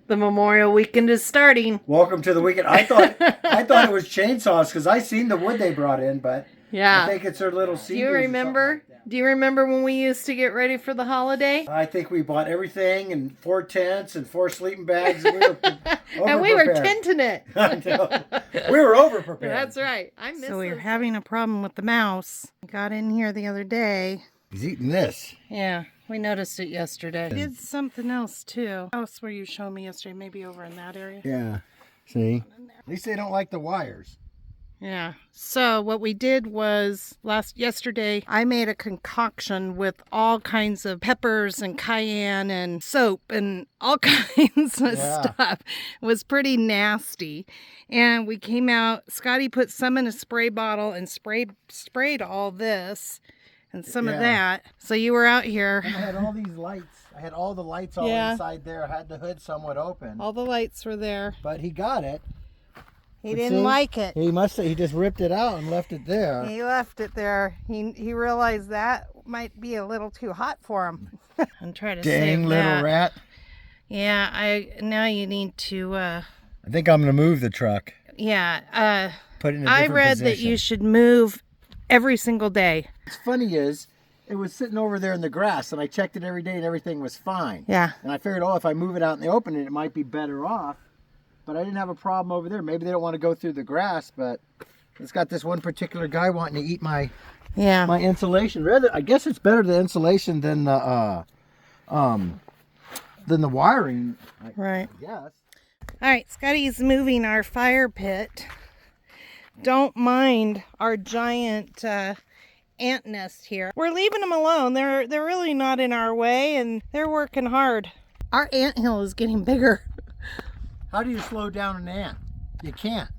The Memorial Weekend is starting. Welcome to the weekend. I thought it was chainsaws because I seen the wood they brought in, but yeah, I think it's their little seeders. Do you remember? Do you remember when we used to get ready for the holiday? I think we bought everything and 4 tents and 4 sleeping bags. And we were tenting it. We were over prepared. That's right. I miss. So we were having a problem with the mouse. Got in here the other day. He's eating this. Yeah, we noticed it yesterday. Did something else too. House where you showed me yesterday, maybe over in that area. Yeah. See? At least they don't like the wires. Yeah. So what we did was yesterday, I made a concoction with all kinds of peppers and cayenne and soap and all kinds of stuff. It was pretty nasty. And we came out, Scotty put some in a spray bottle and sprayed all this and some of that. So you were out here. And I had all these lights. I had all the lights all inside there. I had the hood somewhat open. All the lights were there. But he got it. He didn't like it. He just ripped it out and left it there. He left it there. He realized that might be a little too hot for him. And try to save that. Dang little rat. Yeah, now you need to I think I'm gonna move the truck. Yeah. Put it in a different I read position. that you should move every single day. What's funny is it was sitting over there in the grass and I checked it every day and everything was fine. Yeah. And I figured, if I move it out in the open it might be better off. But I didn't have a problem over there. Maybe they don't want to go through the grass, but it's got this one particular guy wanting to eat my insulation. Rather, I guess it's better the insulation than the wiring. Right. Yes. All right, Scotty's moving our fire pit. Don't mind our giant ant nest here. We're leaving them alone. They're really not in our way, and they're working hard. Our anthill is getting bigger. How do you slow down an ant? You can't.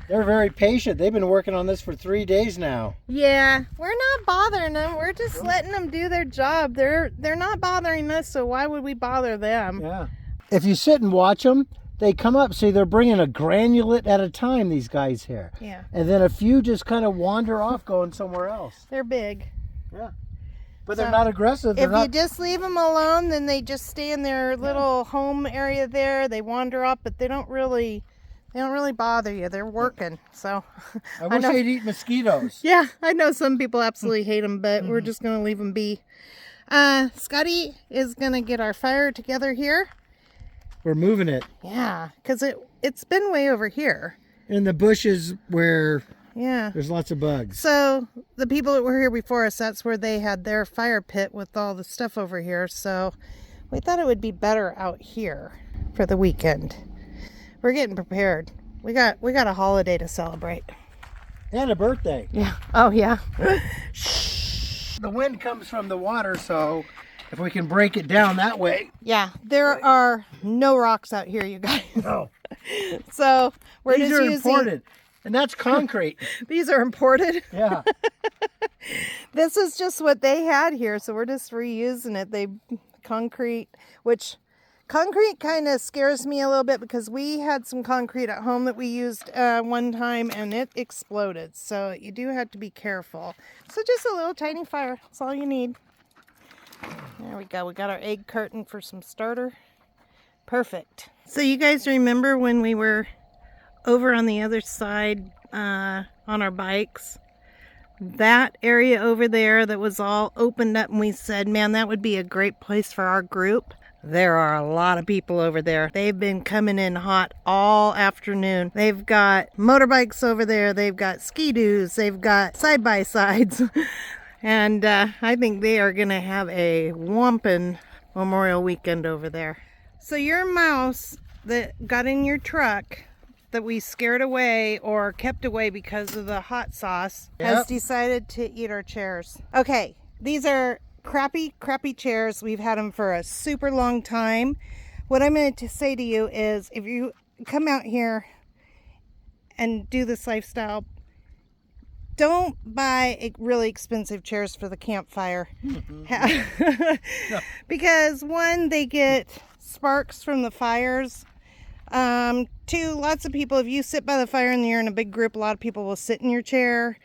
They're very patient. They've been working on this for 3 days now. Yeah, we're not bothering them. We're just letting them do their job. They're not bothering us, so why would we bother them? Yeah. If you sit and watch them, they come up. See, they're bringing a granulate at a time, these guys here. Yeah. And then a few just kind of wander off going somewhere else. They're big. Yeah. But they're not aggressive. If you just leave them alone, then they just stay in their little home area there. They wander up, but they don't really bother you. They're working. So I wish they'd eat mosquitoes. Yeah, I know some people absolutely hate them, but we're just going to leave them be. Scotty is going to get our fire together here. We're moving it. Yeah, because it's been way over here. In the bushes where there's lots of bugs. So the people that were here before us, that's where they had their fire pit with all the stuff over here. So we thought it would be better out here for the weekend. We're getting prepared. We got a holiday to celebrate. And a birthday. Yeah. Oh, yeah. The wind comes from the water, so if we can break it down that way. Yeah, there are no rocks out here, you guys. No. So we're These just are using... imported. And that's concrete. These are imported? Yeah. This is just what they had here, so we're just reusing it. Concrete kind of scares me a little bit because we had some concrete at home that we used one time and it exploded. So you do have to be careful. So just a little tiny fire. That's all you need. There we go. We got our egg curtain for some starter. Perfect. So you guys remember when we were over on the other side on our bikes? That area over there that was all opened up and we said, man, that would be a great place for our group. There are a lot of people over there. They've been coming in hot all afternoon. They've got motorbikes over there. They've got ski-doos. They've got side-by-sides. And I think they are going to have a whomping Memorial Weekend over there. So your mouse that got in your truck that we scared away or kept away because of the hot sauce has decided to eat our chairs. Okay, these are crappy chairs. We've had them for a super long time. What I'm going to say to you is if you come out here and do this lifestyle, don't buy really expensive chairs for the campfire. Because one, they get sparks from the fires. Two, lots of people, if you sit by the fire and you're in a big group, a lot of people will sit in your chair.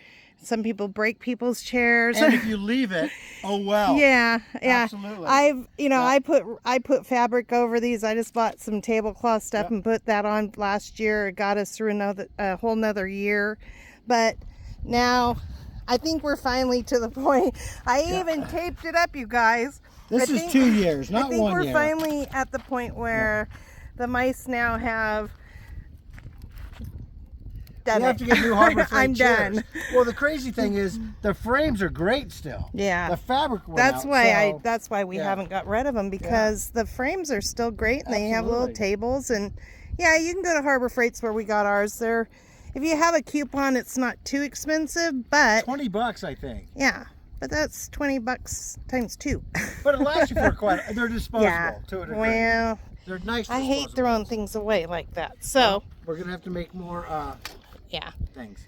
some people break people's chairs. And if you leave it, oh well. Yeah. Absolutely. I put fabric over these. I just bought some tablecloth stuff and put that on last year. It got us through a whole nother year. But now I think we're finally to the point. I even taped it up, you guys. This is 2 years, not 1 year. I think we're finally at the point where the mice now have done You have to get new Harbor Freight I'm chairs. done. Well, the crazy thing is the frames are great still. Yeah. The fabric went That's out, why so- that's why we haven't got rid of them, because the frames are still great and they have little Absolutely. tables. And yeah, you can go to Harbor Freight's where we got ours. If you have a coupon, it's not too expensive, but $20, I think. yeah, but that's $20 times 2. But it lasts you for quite. They're disposable Yeah. to a degree. Well, They're nice. I hate disposable. throwing things away like that. So We're gonna have to make more yeah. things.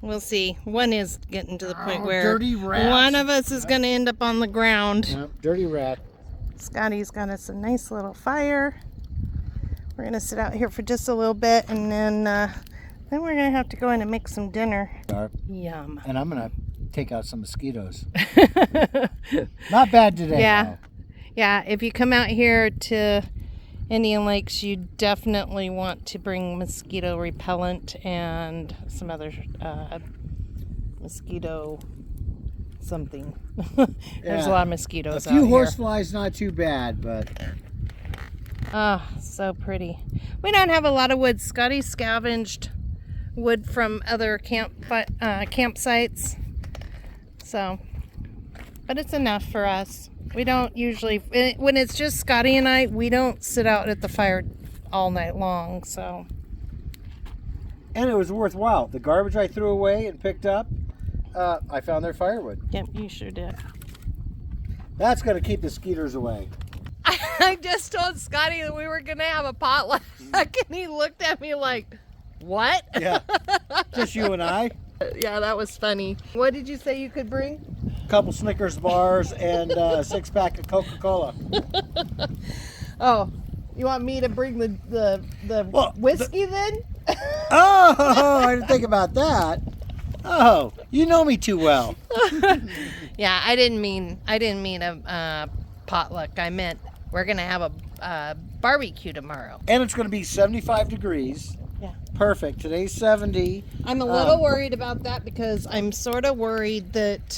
We'll see. One is getting to the point where dirty rats. one of us is going to end up on the ground. Yep, dirty rat. Scotty's got us a nice little fire. We're going to sit out here for just a little bit, and then we're going to have to go in and make some dinner. Yum. And I'm gonna take out some mosquitoes. Not bad today. Yeah. Though. Yeah, if you come out here to Indian Lakes, you definitely want to bring mosquito repellent and some other mosquito something. There's a lot of mosquitoes A few out horse here. flies, not too bad, but Oh, so pretty. We don't have a lot of wood. Scotty scavenged wood from other campsites. So, but it's enough for us. We don't usually, when it's just Scotty and I, we don't sit out at the fire all night long, so. and it was worthwhile. The garbage I threw away and picked up, I found their firewood. Yep, you sure did. That's gonna keep the skeeters away. I just told Scotty that we were going to have a potluck, and he looked at me like, what? Yeah, just you and I. Yeah, that was funny. What did you say you could bring? A couple Snickers bars and a 6-pack of Coca-Cola. Oh, you want me to bring the Well, whiskey then? Oh, I didn't think about that. Oh, you know me too well. Yeah, I didn't mean a potluck. I meant we're gonna have a barbecue tomorrow. And it's going to be 75 degrees. Yeah. Perfect. Today's 70. I'm a little worried about that because I'm sort of worried that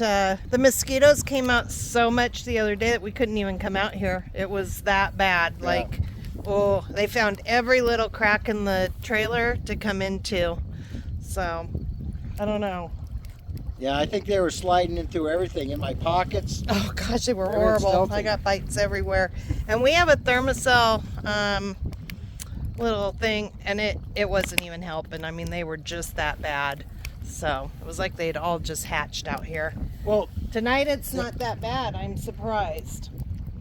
the mosquitoes came out so much the other day that we couldn't even come out here. It was that bad. Yeah. Like, oh, they found every little crack in the trailer to come into. So, I don't know. Yeah, I think they were sliding into everything in my pockets. Oh gosh, they were Very horrible. stealthy. I got bites everywhere. And we have a thermocell little thing, and it wasn't even helping. I mean, they were just that bad. So it was like they'd all just hatched out here. Well, Tonight it's not that bad. I'm surprised.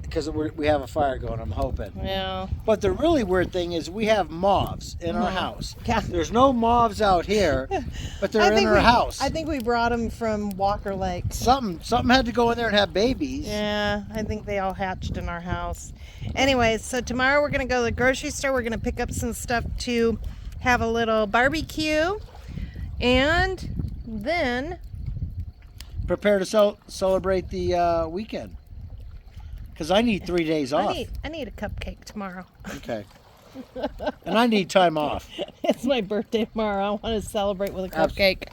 because we have a fire going, I'm hoping. Yeah. But the really weird thing is we have moths in our house. Yeah. There's no moths out here, but they're in our house. I think we brought them from Walker Lake. Something had to go in there and have babies. Yeah, I think they all hatched in our house. Anyways, so tomorrow we're going to go to the grocery store. We're going to pick up some stuff to have a little barbecue. And then... Prepare to celebrate the weekend. Because I need 3 days off. I need a cupcake tomorrow. Okay. And I need time off. It's my birthday tomorrow. I want to celebrate with a cupcake.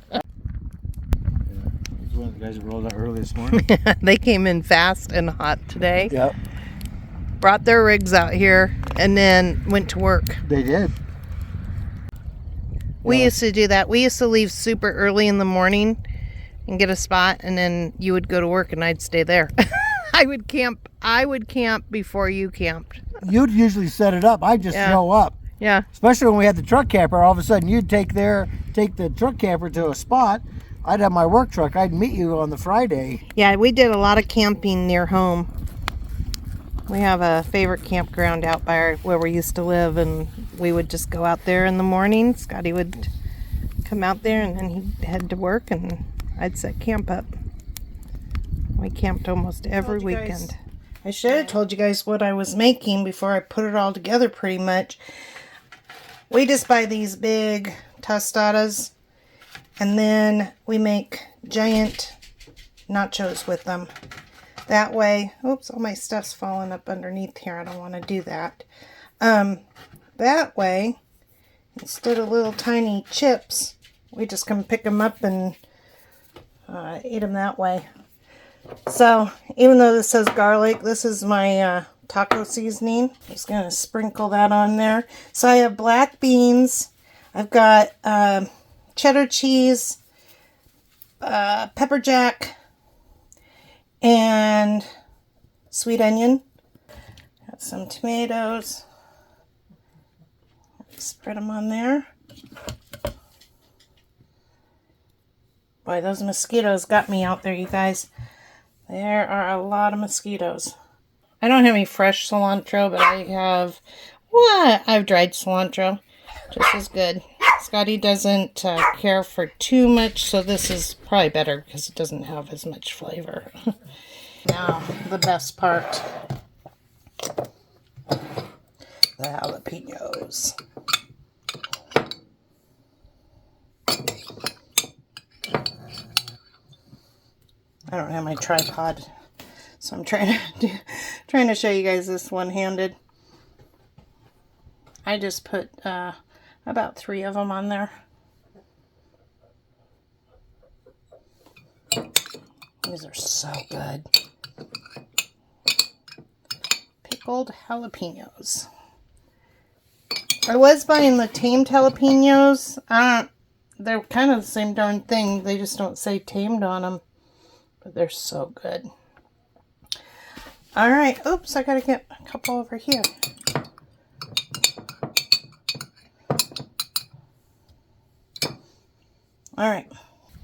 He's one of the guys that rolled out early this morning. They came in fast and hot today. Yep, Brought their rigs out here and then went to work. they did. We Yeah. used to do that. We used to leave super early in the morning and get a spot, and then you would go to work and I'd stay there. I would camp before you camped. You'd usually set it up. I'd just Yeah. show up. Yeah. Especially when we had the truck camper. All of a sudden, you'd take the truck camper to a spot. I'd have my work truck. I'd meet you on the Friday. Yeah, we did a lot of camping near home. We have a favorite campground out by where we used to live, and we would just go out there in the morning. Scotty would come out there, and then he'd head to work, and I'd set camp up. We camped almost every weekend. I should have told you guys what I was making before I put it all together pretty much. We just buy these big tostadas, And then we make giant nachos with them. That way, oops, all my stuff's falling up underneath here. I don't want to do that. That way, instead of little tiny chips, we just can pick them up and eat them that way. So, even though this says garlic, this is my taco seasoning. I'm just going to sprinkle that on there. So I have black beans. I've got cheddar cheese, pepper jack, and sweet onion. Got some tomatoes. Spread them on there. Boy, those mosquitoes got me out there, you guys. There are a lot of mosquitoes. I don't have any fresh cilantro, but I have, I've dried cilantro. Just as good. Scotty doesn't care for too much, so this is probably better because it doesn't have as much flavor. Now, the best part. The jalapenos. I don't have my tripod, so I'm trying to show you guys this one-handed. I just put about 3 of them on there. These are so good. Pickled jalapenos. I was buying the tamed jalapenos. They're kind of the same darn thing. They just don't say tamed on them. But they're so good. Alright. Oops, I gotta get a couple over here. Alright.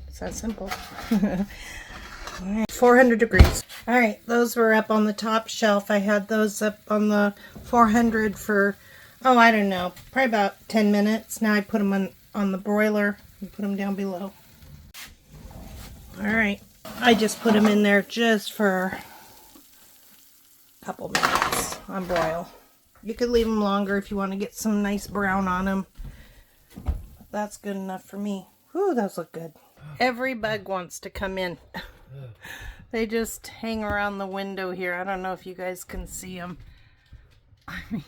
It's that simple. Alright. 400 degrees. Alright, those were up on the top shelf. I had those up on the 400 for, I don't know, probably about 10 minutes. Now I put them on the broiler and put them down below. Alright. I just put them in there just for a couple minutes on broil. You could leave them longer if you want to get some nice brown on them. That's good enough for me. Whew, those look good. Every bug wants to come in. They just hang around the window here. I don't know if you guys can see them. I mean,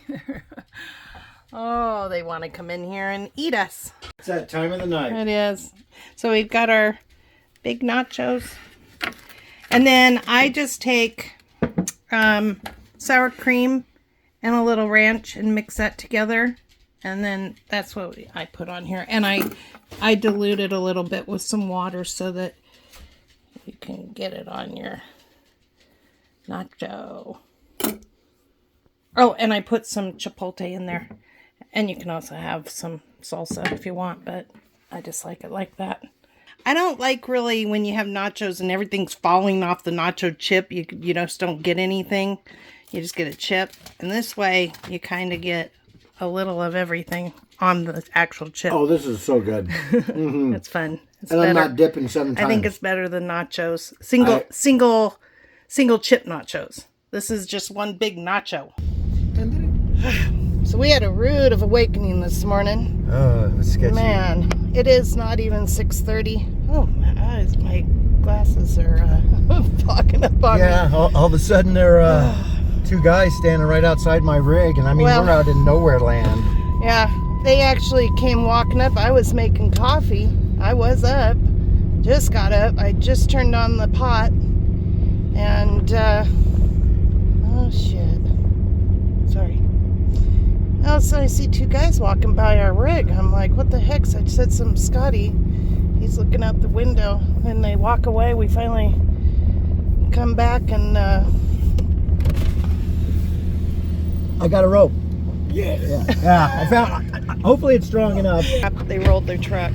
they want to come in here and eat us. It's that time of the night. It is. So we've got our big nachos. And then I just take sour cream and a little ranch and mix that together. And then that's what I put on here. And I dilute it a little bit with some water so that you can get it on your nacho. Oh, and I put some chipotle in there. And you can also have some salsa if you want, but I just like it like that. I don't like really when you have nachos and everything's falling off the nacho chip. You just don't get anything. You just get a chip. And this way, you kind of get a little of everything on the actual chip. Oh, this is so good. Mm-hmm. It's fun. It's and better. I'm not dipping 7 times. I think it's better than nachos. Single chip nachos. This is just one big nacho. So we had a rude of awakening this morning. Oh, it was sketchy. Man, it is not even 6:30. Oh, my eyes, my glasses are fogging up on me. Yeah, all of a sudden there are 2 guys standing right outside my rig, and I mean, we're out in nowhere land. Yeah, they actually came walking up. I was making coffee. I was up, just got up. I just turned on the pot, and oh shit, sorry. Also, I see 2 guys walking by our rig. I'm like, what the heck? So I said some Scotty. He's looking out the window. Then they walk away. We finally come back and I got a rope. Yes. Yeah. I found. Hopefully, it's strong enough. They rolled their truck.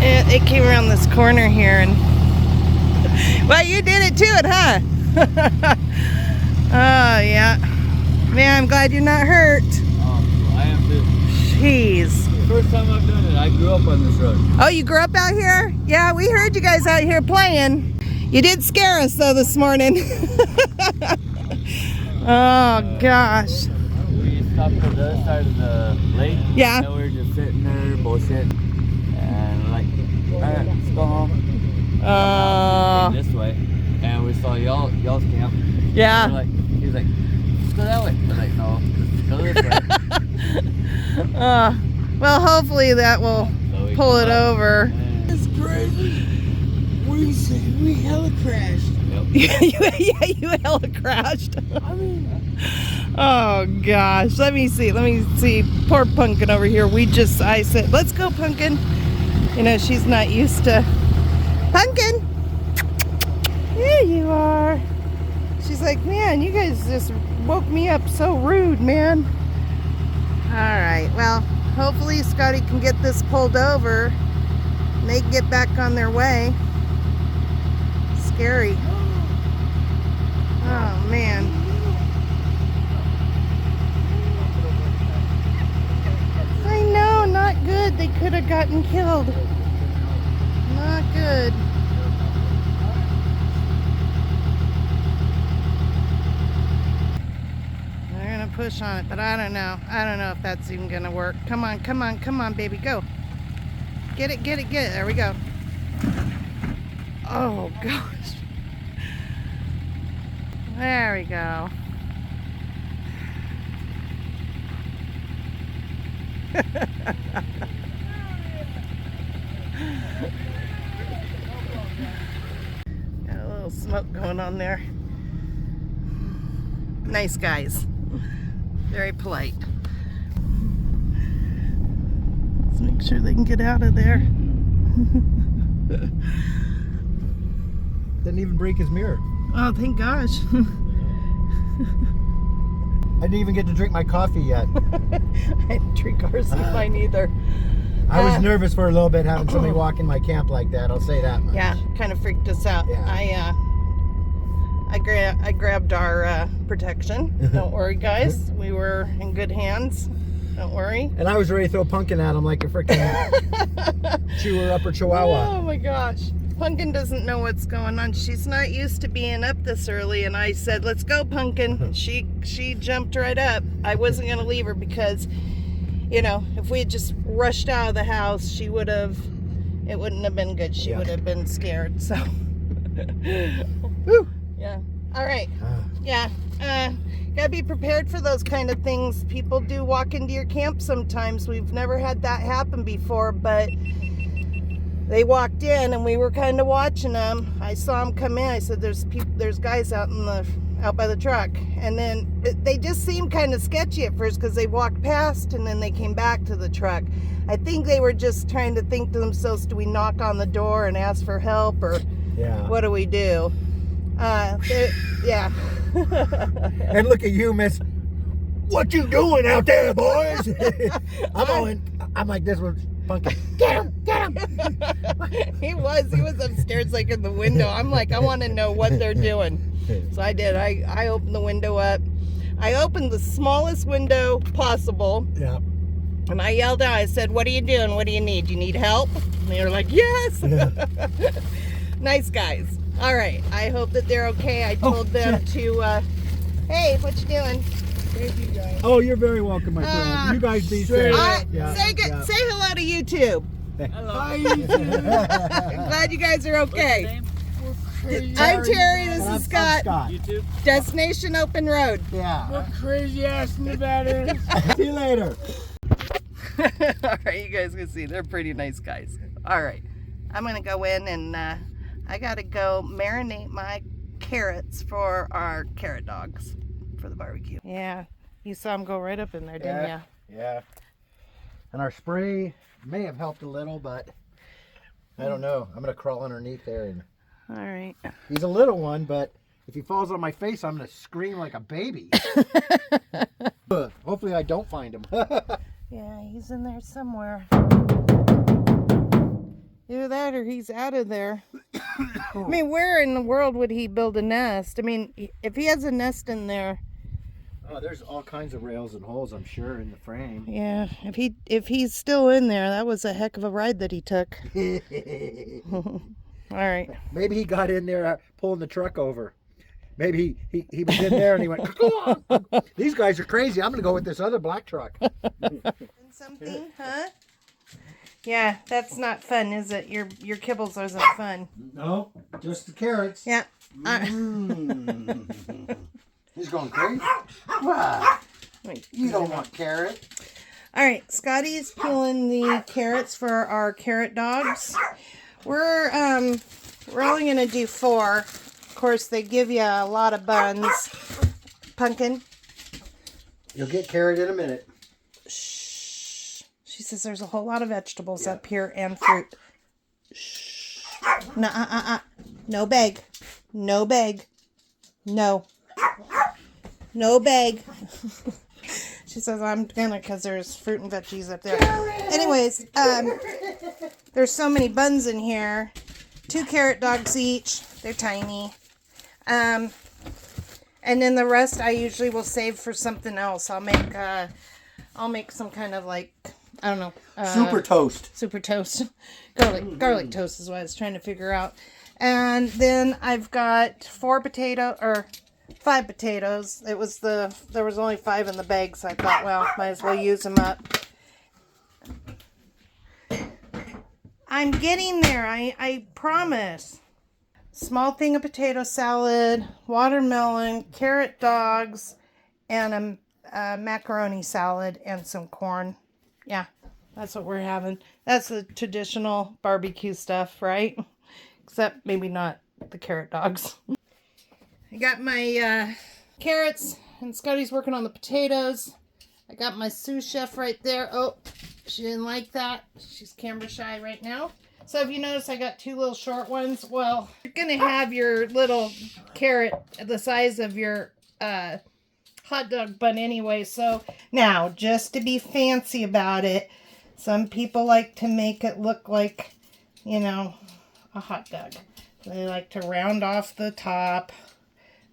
It came around this corner here, and well, you did it to it, huh? Oh yeah. Man, I'm glad you're not hurt. I am too. Jeez. First time I've done it. I grew up on this road. Oh, you grew up out here? Yeah, we heard you guys out here playing. You did scare us though this morning. Oh gosh. We stopped at the other side of the lake. Yeah. And we were just sitting there bullshit. And like Let's go home. Came this way, and we saw y'all's camp. Yeah. He was like, let's go that way. I was like, no, let's go this way. Well, hopefully that will So we pull come it up, over. and- It's crazy. We hella crashed. Yeah, you hella crashed. I mean, Oh gosh, let me see. Poor Pumpkin over here. I said, let's go, Pumpkin. You know, she's not used to. Pumpkin! There you are. She's like, man, you guys just woke me up so rude, man. Alright, well, hopefully Scotty can get this pulled over and they can get back on their way. Scary. Oh, man. I know, not good. They could have gotten killed. Not good. They're gonna push on it, but I don't know. I don't know if that's even gonna work. Come on, come on, come on, baby, go. Get it, get it, get it. There we go. Oh, gosh. There we go. Got a little smoke going on there. Nice guys. Very polite. Let's make sure they can get out of there. didn't even break his mirror. Oh, thank gosh. I didn't even get to drink my coffee yet. I didn't drink ours mine either. I was nervous for a little bit having somebody walk in my camp like that. I'll say that much. Yeah, kind of freaked us out. Yeah. I grabbed our protection. Don't worry, guys. We were in good hands. Don't worry. And I was ready to throw Pumpkin at him like a freaking chewer upper chihuahua. Oh my gosh. Pumpkin doesn't know what's going on. She's not used to being up this early, and I said, let's go, Pumpkin. She jumped right up. I wasn't going to leave her because, you know, if we had just rushed out of the house, it wouldn't have been good. She would have been scared, so. Woo. Yeah. All right. Yeah. Gotta be prepared for those kind of things. People do walk into your camp sometimes. We've never had that happen before, but they walked in and we were kind of watching them. I saw them come in. I said, there's guys out by the truck. And then they just seemed kind of sketchy at first because they walked past and then they came back to the truck. I think they were just trying to think to themselves, do we knock on the door and ask for help, or what do we do? Yeah. And look at you, miss. What you doing out there, boys? I'm like this one, Pumpkin. Get him, get him. He was upstairs like in the window. I'm like, I want to know what they're doing. So I did. I opened the window up. I opened the smallest window possible. Yeah. And I yelled out, I said, what are you doing? What do you need? You need help? And they were like, yes. Nice guys. All right. I hope that they're okay. I told them to, hey, what you doing? Thank you, guys. Oh, you're very welcome, my friend. You guys be safe. Say hello to YouTube. Hello. I'm glad you guys are okay. I'm Terry. This is Scott. YouTube. Destination Open Road. Yeah. What crazy ass Nevada. See you later. All right, you guys can see they're pretty nice guys. All right, I'm gonna go in and I gotta go marinate my carrots for our carrot dogs for the barbecue. Yeah, you saw them go right up in there, didn't you? Yeah. And our spray may have helped a little, but I don't know. I'm gonna crawl underneath there. And all right. he's a little one, but if he falls on my face, I'm gonna scream like a baby. Hopefully, I don't find him. Yeah, he's in there somewhere. Either that or he's out of there. I mean, where in the world would he build a nest? I mean, if he has a nest in there. Oh, there's all kinds of rails and holes, I'm sure, in the frame. Yeah, if he's still in there, that was a heck of a ride that he took. All right. Maybe he got in there pulling the truck over. Maybe he was in there and he went, come on. These guys are crazy. I'm going to go with this other black truck. Something, huh? Yeah, that's not fun, is it? Your kibbles isn't fun. No, just the carrots. Yeah. He's going crazy. Wow. You don't want carrot. All right, Scotty's peeling the carrots for our carrot dogs. We're only gonna do 4. Of course, they give you a lot of buns. Pumpkin. You'll get carrot in a minute. Shh. She says there's a whole lot of vegetables up here and fruit. Shh. No, no bag. No bag. No. No bag. She says I'm gonna because there's fruit and veggies up there. Anyways, there's so many buns in here. 2 carrot dogs each. They're tiny. And then the rest I usually will save for something else. I'll make some kind of like, I don't know. Super toast. Super toast. Garlic toast is what I was trying to figure out. And then I've got 5 potatoes. There was only 5 in the bag, so I thought, well, might as well use them up. I'm getting there. I promise. Small thing of potato salad, watermelon, carrot dogs, and a macaroni salad and some corn. Yeah, that's what we're having. That's the traditional barbecue stuff, right? Except maybe not the carrot dogs. I got my carrots, and Scotty's working on the potatoes. I got my sous chef right there. Oh, she didn't like that. She's camera shy right now. So if you notice, I got 2 little short ones. Well, you're going to have your little carrot the size of your hot dog bun anyway. So now, just to be fancy about it, some people like to make it look like, you know, a hot dog. They like to round off the top,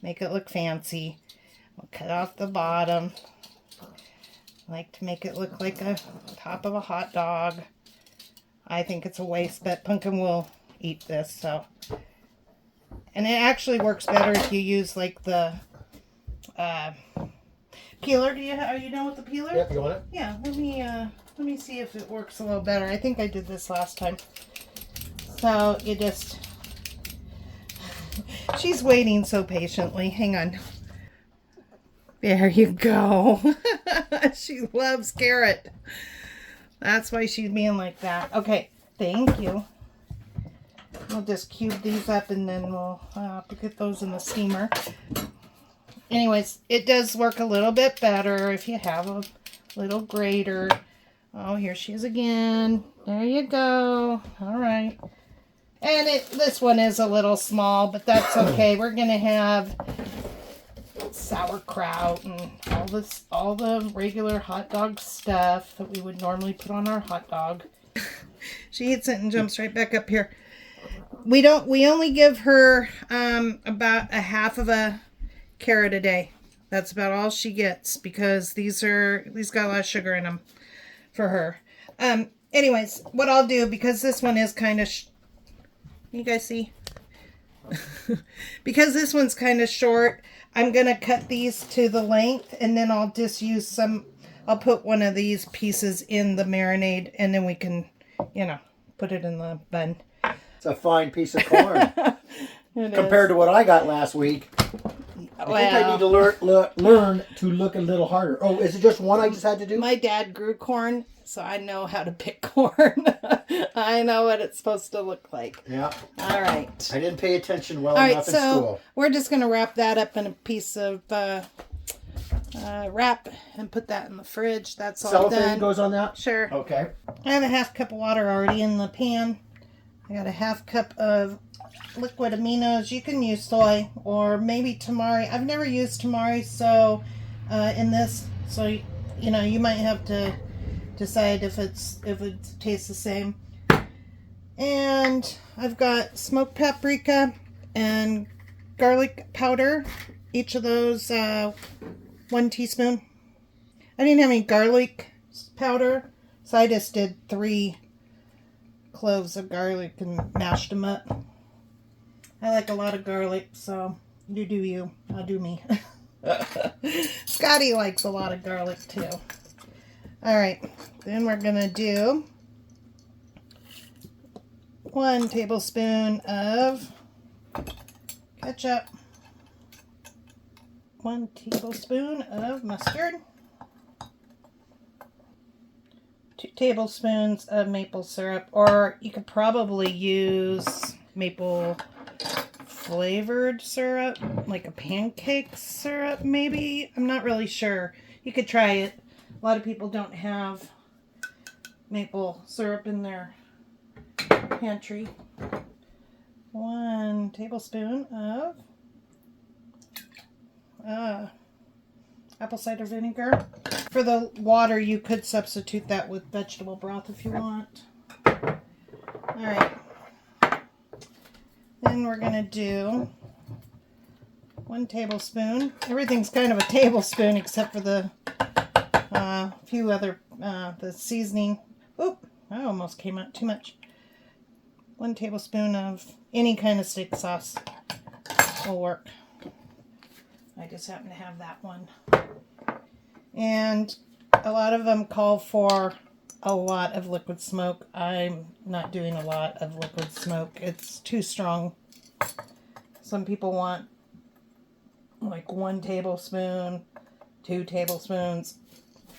make it look fancy. We'll cut off the bottom. Like to make it look like a top of a hot dog. I think it's a waste, but Pumpkin will eat this, so. And it actually works better if you use like the peeler. Are you done with the peeler? Yep, you want it? Yeah, let me see if it works a little better. I think I did this last time. So you just, she's waiting so patiently. Hang on. There you go. She loves carrot. That's why she's being like that. Okay, thank you. We'll just cube these up and then we'll get those in the steamer. Anyways, it does work a little bit better if you have a little grater. Oh, here she is again. There you go. All right. And this one is a little small, but that's okay. We're going to have sauerkraut and all the regular hot dog stuff that we would normally put on our hot dog. She eats it and jumps right back up here. We only give her about a half of a carrot a day. That's about all she gets because these got a lot of sugar in them for her. Anyways, what I'll do, because this one is kind of you guys see? Because this one's kind of short, I'm going to cut these to the length, and then I'll just use I'll put one of these pieces in the marinade, and then we can, put it in the bun. It's a fine piece of corn. Compared to what I got last week. I think I need to learn to look a little harder. Oh, is it just one I just had to do? My dad grew corn, so I know how to pick corn. I know what it's supposed to look like. Yeah. All right. I didn't pay attention well enough in school. We're just going to wrap that up in a piece of wrap and put that in the fridge. That's all Cellophane done. goes on that? Sure. Okay. I have a 1/2 cup of water already in the pan. I got a 1/2 cup of liquid aminos. You can use soy or maybe tamari. I've never used tamari, so in this, so you might have to decide if it tastes the same. And I've got smoked paprika and garlic powder. Each of those 1 teaspoon. I didn't have any garlic powder, so I just did 3 cloves of garlic and mashed them up. I like a lot of garlic, so you do you. I'll do me. Scotty likes a lot of garlic too. All right, then we're gonna do 1 tablespoon of ketchup, 1 tablespoon of mustard, 2 tablespoons of maple syrup, or you could probably use maple flavored syrup, like a pancake syrup maybe. I'm not really sure. You could try it. A lot of people don't have maple syrup in their pantry. 1 tablespoon of apple cider vinegar. For the water, you could substitute that with vegetable broth if you want. Alright. Then we're going to do 1 tablespoon. Everything's kind of a tablespoon except for the few other, the seasoning. Oop, I almost came out too much. 1 tablespoon of any kind of steak sauce will work. I just happen to have that one. And a lot of them call for a lot of liquid smoke. I'm not doing a lot of liquid smoke. It's too strong. Some people want like 1 tablespoon, 2 tablespoons.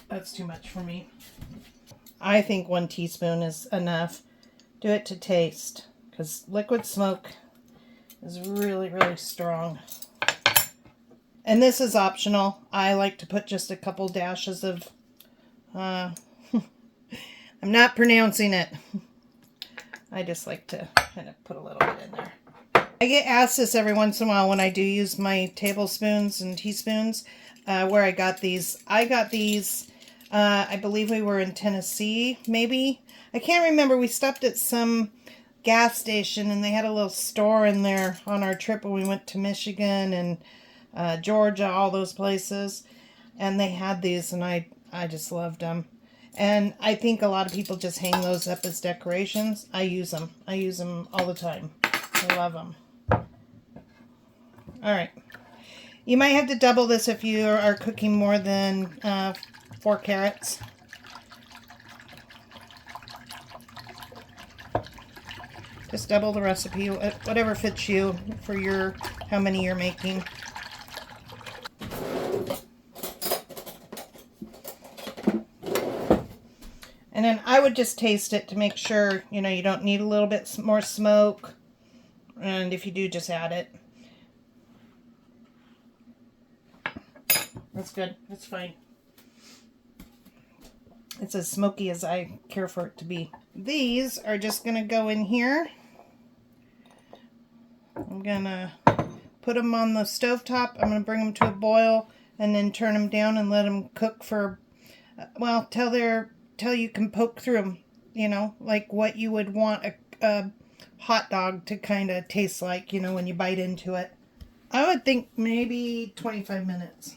That's too much for me. I think 1 teaspoon is enough. Do it to taste, because liquid smoke is really, really strong. And this is optional. I like to put just a couple dashes of, I'm not pronouncing it. I just like to kind of put a little bit in there. I get asked this every once in a while when I do use my tablespoons and teaspoons, where I got these. I got these, I believe we were in Tennessee, maybe. I can't remember. We stopped at some gas station and they had a little store in there on our trip when we went to Michigan and Georgia, all those places, and they had these, and I just loved them. And I think a lot of people just hang those up as decorations. I use them. I use them all the time. I love them. All right. You might have to double this if you are cooking more than 4 carrots. Just double the recipe, whatever fits you for your how many you're making. And then I would just taste it to make sure, you know, you don't need a little bit more smoke. And if you do, just add it. That's good. That's fine. It's as smoky as I care for it to be. These are just going to go in here. I'm going to put them on the stovetop. I'm going to bring them to a boil and then turn them down and let them cook for, well, till you can poke through them, you know, like what you would want a hot dog to kind of taste like, you know, when you bite into it. I would think maybe 25 minutes.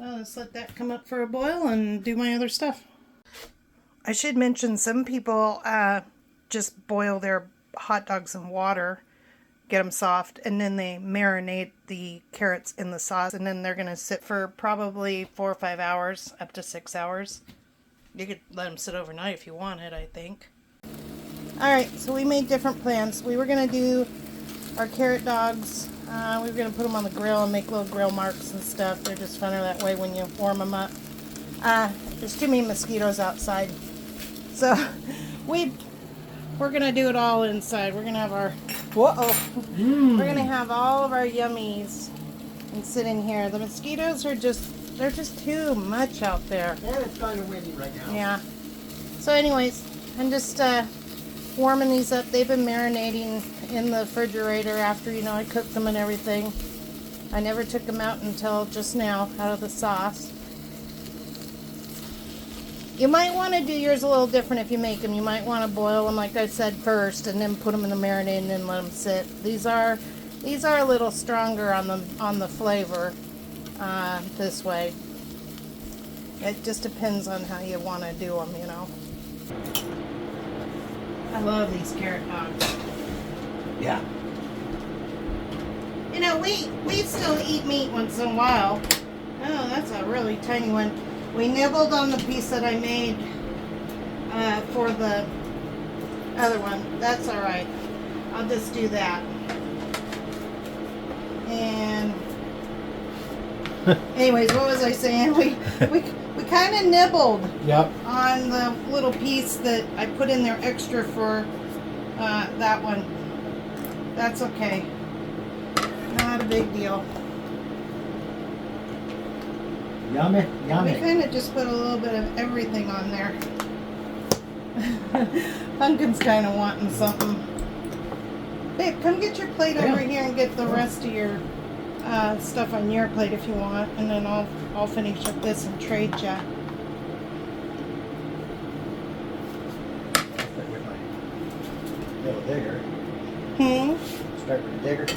I'll just let that come up for a boil and do my other stuff. I should mention some people just boil their hot dogs in water, get them soft, and then they marinate the carrots in the sauce, and then they're going to sit for probably 4 or 5 hours, up to 6 hours. You could let them sit overnight if you wanted, I think. Alright, so we made different plans. We were going to do our carrot dogs. We were going to put them on the grill and make little grill marks and stuff. They're just funner that way when you warm them up. There's too many mosquitoes outside. So we're going to do it all inside. We're going to have our... Whoa! We're going to have all of our yummies and sit in here. The mosquitoes are just... They're just too much out there. And it's kind of windy right now. Yeah. So anyways, I'm just warming these up. They've been marinating in the refrigerator after, you know, I cooked them and everything. I never took them out until just now, out of the sauce. You might want to do yours a little different if you make them. You might want to boil them, like I said, first, and then put them in the marinade and then let them sit. These are a little stronger on the flavor this way. It just depends on how you want to do them, you know. I love these carrot dogs. Yeah. You know, we still eat meat once in a while. Oh, that's a really tiny one. We nibbled on the piece that I made for the other one. That's all right. I'll just do that. And anyways, what was I saying? We kind of nibbled on the little piece that I put in there extra for that one. That's okay. Not a big deal. Yummy, yummy. We kind of just put a little bit of everything on there. Pumpkin's kind of wanting something. Babe, come get your plate over here and get the rest of your stuff on your plate if you want, and then I'll finish up this and trade ya. Start with my little digger. Start with the digger.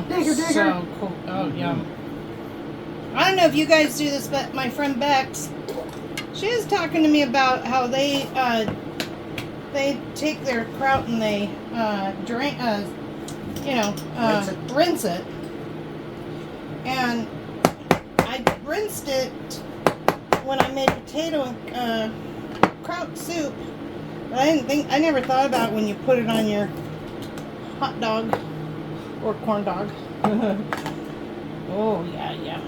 Digger. So cool. Oh, yum. I don't know if you guys do this, but my friend Bex, she was talking to me about how they take their kraut and they drain, rinse it. And I rinsed it when I made potato kraut soup, but I never thought about when you put it on your hot dog or corn dog. Oh yeah, yum.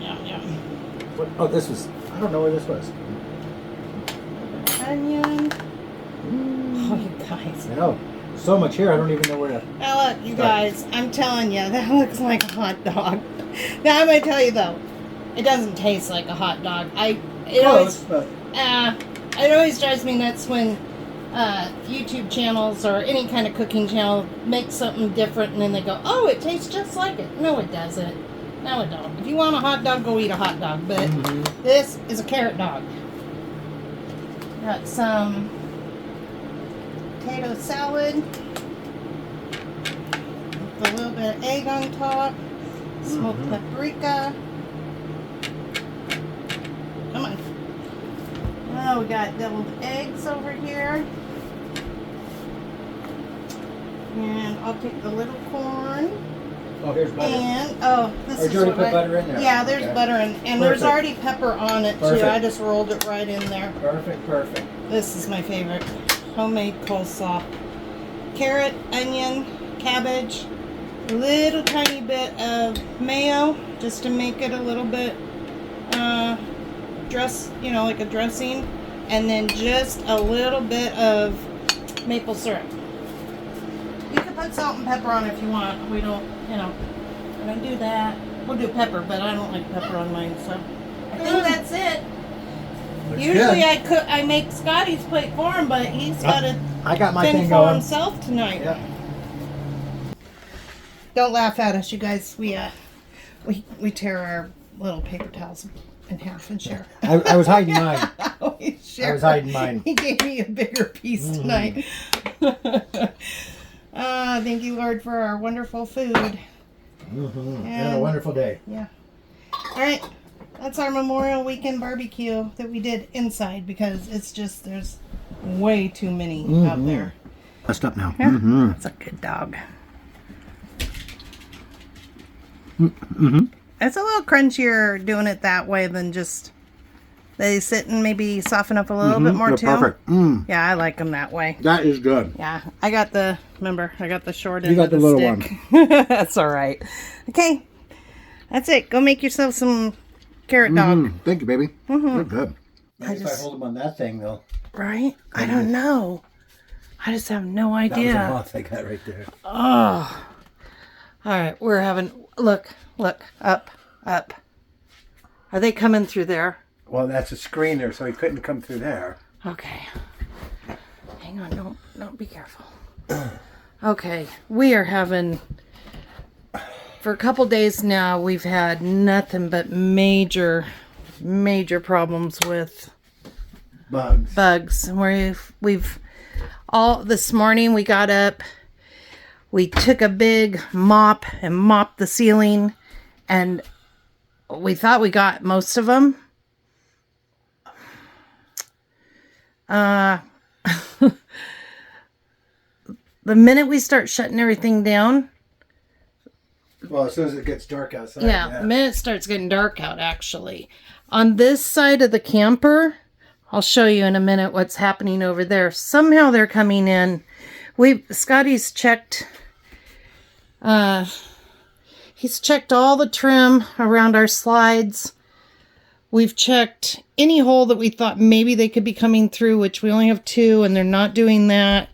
What? Oh, this was. I don't know where this was. Onion. Oh, you guys. I know. So much here, I don't even know where to. Now look, you guys, I'm telling you, that looks like a hot dog. Now I'm gonna tell you though, it doesn't taste like a hot dog. It always drives me nuts when YouTube channels or any kind of cooking channel make something different and then they go, oh, it tastes just like it. No, it doesn't. No, it don't. If you want a hot dog, go eat a hot dog. But this is a carrot dog. Got some potato salad with a little bit of egg on top. Smoked paprika. Come on. Oh, we got deviled eggs over here. And I'll take the little corn. Oh, here's butter. And, this Or is you already what put butter in there? Yeah, there's butter in. And there's already pepper on it, too. Perfect. I just rolled it right in there. Perfect. This is my favorite. Homemade coleslaw. Carrot, onion, cabbage, a little tiny bit of mayo, just to make it a little bit like a dressing, and then just a little bit of maple syrup. You can put salt and pepper on if you want. We don't, I don't do that. We'll do pepper, but I don't like pepper on mine, so I think that's it. Looks Usually good. I make Scotty's plate for him, but he's got to I got my fend thing for going. himself tonight. Yeah. Don't laugh at us, you guys. We tear our little paper towels in half and share. I was hiding mine. We share. I was hiding mine. He gave me a bigger piece tonight. Thank you, Lord, for our wonderful food. And a wonderful day. Yeah. All right. That's our Memorial Weekend barbecue that we did inside because it's just, there's way too many out there. Messed up now. Yeah. That's a good dog. It's a little crunchier doing it that way than just they sit and maybe soften up a little bit more too. Perfect. Yeah, I like them that way. That is good. Yeah, I got the short end. You got the little stick. That's all right. Okay, that's it. Go make yourself some carrot dog. Thank you, baby. They're good. Maybe if I hold them on that thing, though. Right? I don't know. I just have no idea. That was a moth I got right there. Oh. All right, we're having, look, up. Are they coming through there? Well, that's a screener, so he couldn't come through there. Okay. Hang on, don't be careful. Okay, we are having, for a couple days now, we've had nothing but major problems with bugs. We've all, this morning we got up, we took a big mop and mopped the ceiling, and we thought we got most of them. The minute we start shutting everything down. Well, as soon as it gets dark outside. Yeah, the minute it starts getting dark out, actually. On this side of the camper, I'll show you in a minute what's happening over there. Somehow they're coming in. Scotty's checked, he's checked all the trim around our slides. We've checked any hole that we thought maybe they could be coming through, which we only have 2, and they're not doing that.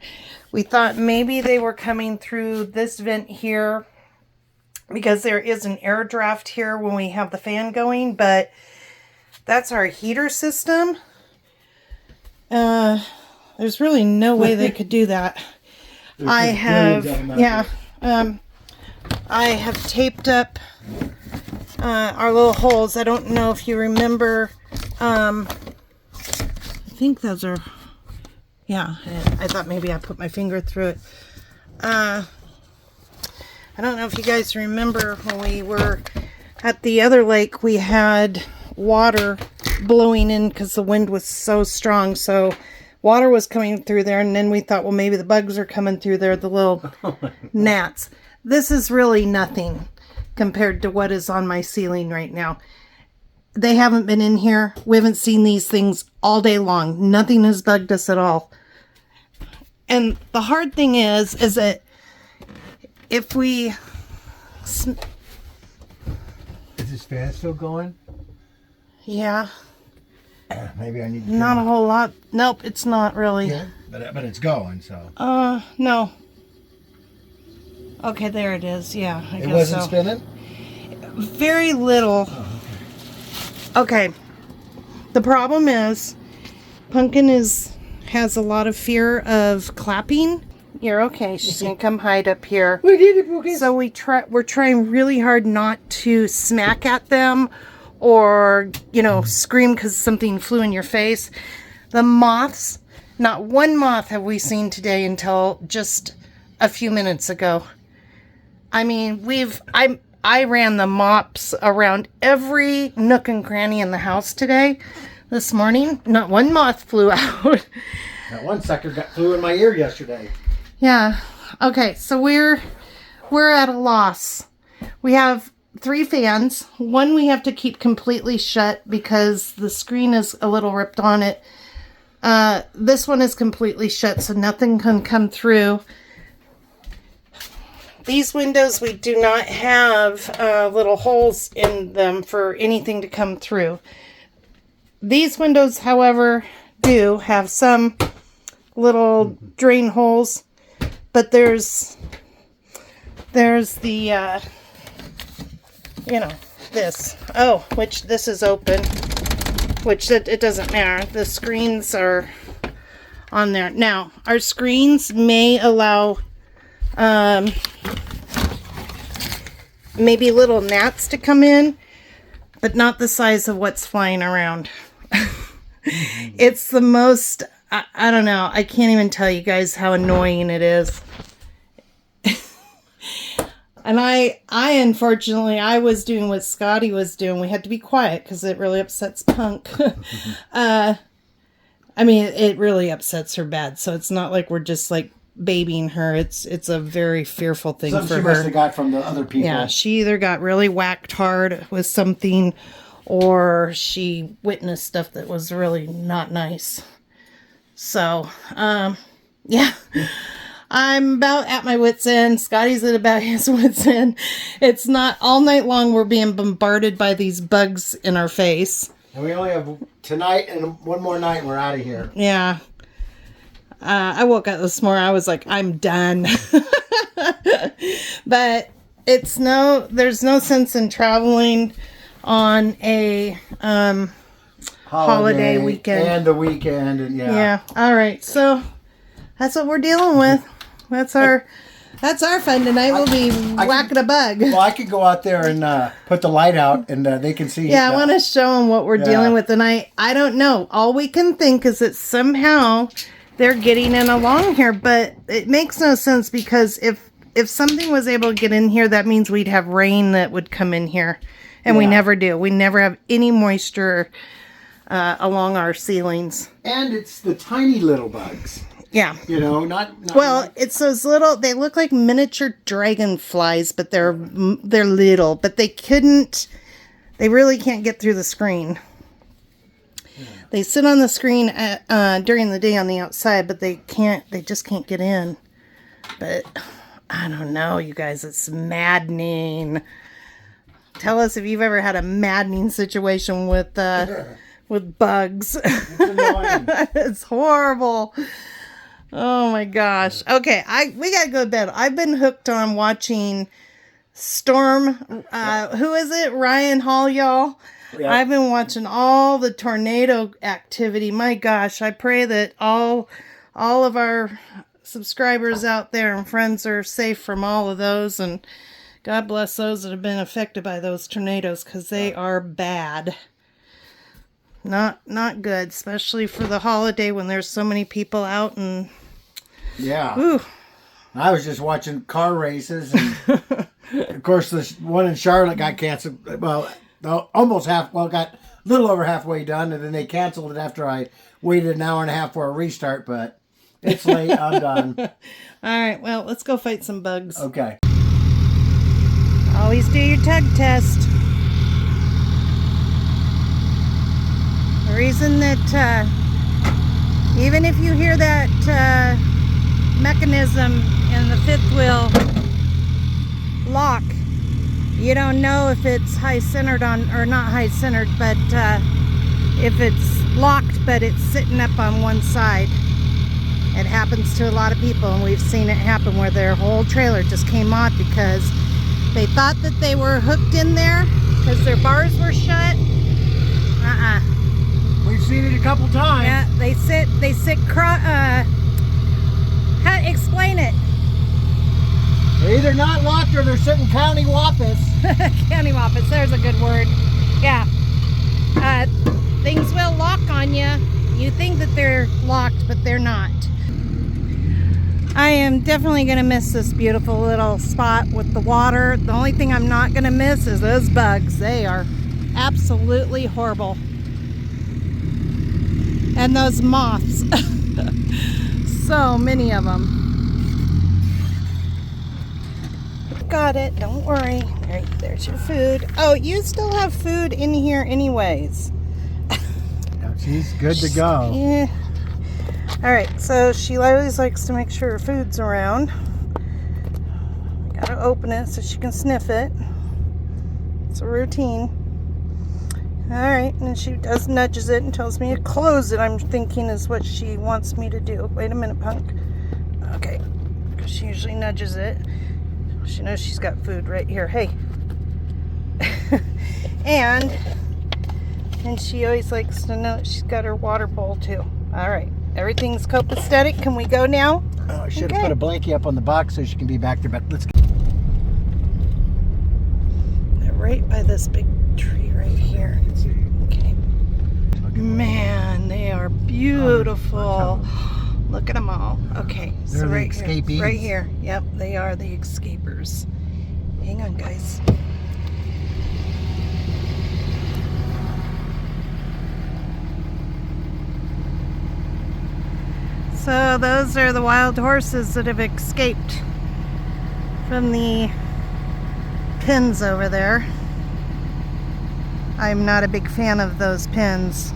We thought maybe they were coming through this vent here because there is an air draft here when we have the fan going, but that's our heater system. There's really no way they could do that. I have taped up our little holes. I don't know if you remember. I think those are, yeah, I thought maybe I put my finger through it. I don't know if you guys remember when we were at the other lake, we had water blowing in because the wind was so strong. So water was coming through there, and then we thought, well, maybe the bugs are coming through there, the little gnats. This is really nothing compared to what is on my ceiling right now. They haven't been in here. We haven't seen these things all day long. Nothing has bugged us at all. And the hard thing is that if we... Is this fan still going? Yeah. Maybe I need to... Not a whole lot. Nope, it's not really. Yeah, but it's going, so... No. Okay, there it is. Yeah, I guess so. It wasn't spinning? Very little. Oh, okay. The problem is, Pumpkin has a lot of fear of clapping. You're okay. She's gonna come hide up here. We did it, Pumpkin. So we're trying really hard not to smack at them or, scream because something flew in your face. The moths, not one moth have we seen today until just a few minutes ago. I mean, I ran the mops around every nook and cranny in the house this morning. Not one moth flew out. That one sucker flew in my ear yesterday. Yeah. Okay, so we're at a loss. We have 3 fans. One we have to keep completely shut because the screen is a little ripped on it. This one is completely shut, so nothing can come through. These windows, we do not have little holes in them for anything to come through. These windows, however, do have some little drain holes, but there's the, this. Oh, which this is open, which it doesn't matter. The screens are on there. Now, our screens may allow maybe little gnats to come in, but not the size of what's flying around. It's the most, I don't know, I can't even tell you guys how annoying it is. And I unfortunately, I was doing what Scotty was doing. We had to be quiet because it really upsets Punk. I mean, it really upsets her bad. So it's not like we're just like babying her. It's a very fearful thing Something for she her. must have got from the other people. Yeah, she either got really whacked hard with something or she witnessed stuff that was really not nice. So, yeah. I'm about at my wit's end. Scotty's at about his wit's end. It's not all night long we're being bombarded by these bugs in our face. And we only have tonight and one more night and we're out of here. Yeah. I woke up this morning, I was like, I'm done. But there's no sense in traveling on a holiday weekend. And the weekend, and yeah. Yeah. All right. So that's what we're dealing with. That's our fun tonight. We'll be whacking a bug. Well, I could go out there and put the light out and they can see. Yeah, I want to show them what we're dealing with tonight. I don't know. All we can think is that somehow they're getting in along here, but it makes no sense because if something was able to get in here, that means we'd have rain that would come in here. And we never do. We never have any moisture along our ceilings. And it's the tiny little bugs. Yeah. Not well, like... it's those little, they look like miniature dragonflies, but they're little. But they really can't get through the screen. Yeah. They sit on the screen during the day on the outside, but they just can't get in. But I don't know, you guys, it's maddening. Tell us if you've ever had a maddening situation with bugs. It's annoying. It's horrible. Oh my gosh. Okay, we gotta go to bed. I've been hooked on watching Storm. Who is it? Ryan Hall, y'all. Yeah. I've been watching all the tornado activity. My gosh, I pray that all of our subscribers out there and friends are safe from all of those, and God bless those that have been affected by those tornadoes, because they are bad. Not good, especially for the holiday when there's so many people out. And yeah. Ooh. I was just watching car races, and of course this one in Charlotte got canceled. Well, almost got a little over halfway done, and then they canceled it after I waited an hour and a half for a restart, but it's late. I'm done. All right, well, let's go fight some bugs. Okay. Always do your tug test. The reason that even if you hear that mechanism in the fifth wheel lock, you don't know if it's high centered on, or not high centered, but if it's locked but it's sitting up on one side. It happens to a lot of people, and we've seen it happen where their whole trailer just came off because they thought that they were hooked in there because their bars were shut. We've seen it a couple times. Yeah, they sit explain it. They're either not locked or they're sitting county wampus. County wampus, there's a good word. Yeah. Things will lock on you. You think that they're locked, but they're not. I am definitely going to miss this beautiful little spot with the water. The only thing I'm not going to miss is those bugs. They are absolutely horrible. And those moths. So many of them. Got it. Don't worry. There's your food. Oh, you still have food in here anyways. She's good to go. Yeah. Alright, so she always likes to make sure her food's around. Gotta open it so she can sniff it. It's a routine. Alright, and then she does nudges it and tells me to close it, I'm thinking is what she wants me to do. Wait a minute, punk. Okay, because she usually nudges it. She knows she's got food right here. Hey. And she always likes to know that she's got her water bowl too. Alright, everything's copacetic. Can we go now? Oh, I should have put a blankie up on the box so she can be back there, but let's go. They're right by this big tree right here. Okay. Man, they are beautiful. Look at them all. Okay, so They're right the here. escapees. Right here. Yep, they are the escapers. Hang on, guys. So those are the wild horses that have escaped from the pens over there. I'm not a big fan of those pens.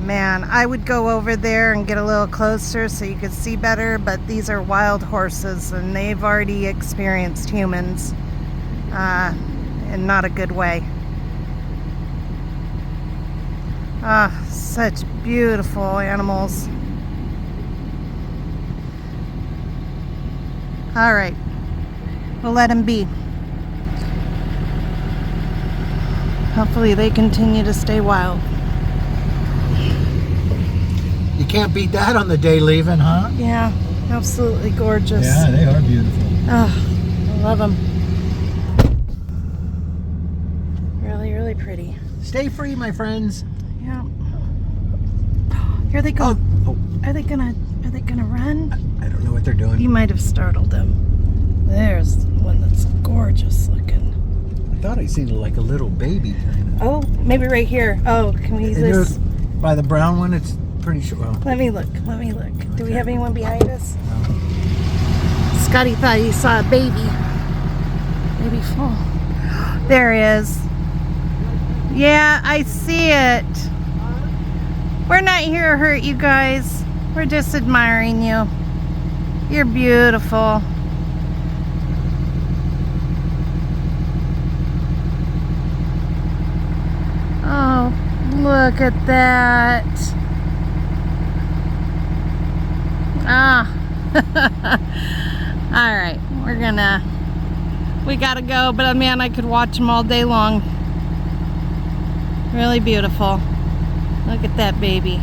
Man, I would go over there and get a little closer so you could see better, but these are wild horses and they've already experienced humans in not a good way. Such beautiful animals. All right, we'll let them be. Hopefully they continue to stay wild. You can't beat that on the day leaving, huh? Yeah, absolutely gorgeous. Yeah, they are beautiful. Oh, I love them. Really, really pretty. Stay free, my friends. Yeah. Here they go. Oh. Are they gonna run? I don't know what they're doing. You might have startled them. There's one that's gorgeous looking. I thought I seen like a little baby kind of. Oh, maybe right here. Oh, can we use this? By the brown one, it's pretty sure. Well, Let me look. Do we have anyone behind us? Scotty thought he saw a baby. Maybe fall. There he is. Yeah, I see it. We're not here to hurt you guys. We're just admiring you. You're beautiful. Oh, look at that. Ah. All right, we gotta go, but man, I could watch them all day long. Really beautiful. Look at that baby.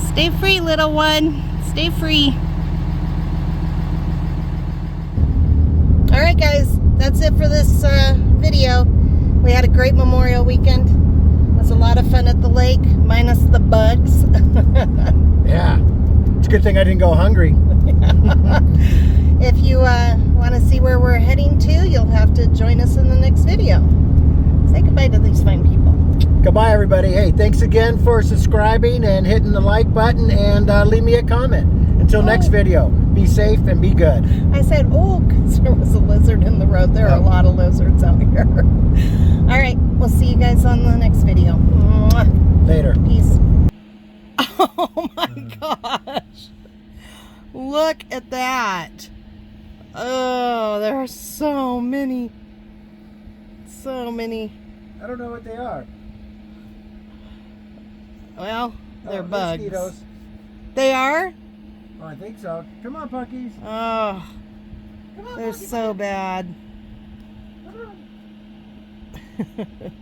Stay free, little one. Stay free. All right, guys, that's it for this video. We had a great Memorial weekend. It was a lot of fun at the lake, minus the bugs. Yeah, it's a good thing I didn't go hungry. If you want to see where we're heading to, you'll have to join us in the next video. Say goodbye to these fine people. Goodbye, everybody. Hey, thanks again for subscribing and hitting the like button, and leave me a comment. Until next video, be safe and be good. I said, oh, because there was a lizard in the road. There are a lot of lizards out here. All right, we'll see you guys on the next video. Mwah. Later. Peace. Oh my gosh. Look at that. Oh, there are so many. So many. I don't know what they are. Well, they're bugs. Mosquitoes. They are? Oh, I think so. Come on, Punkies. Oh, Come on, they're Punkies. so bad. Come on.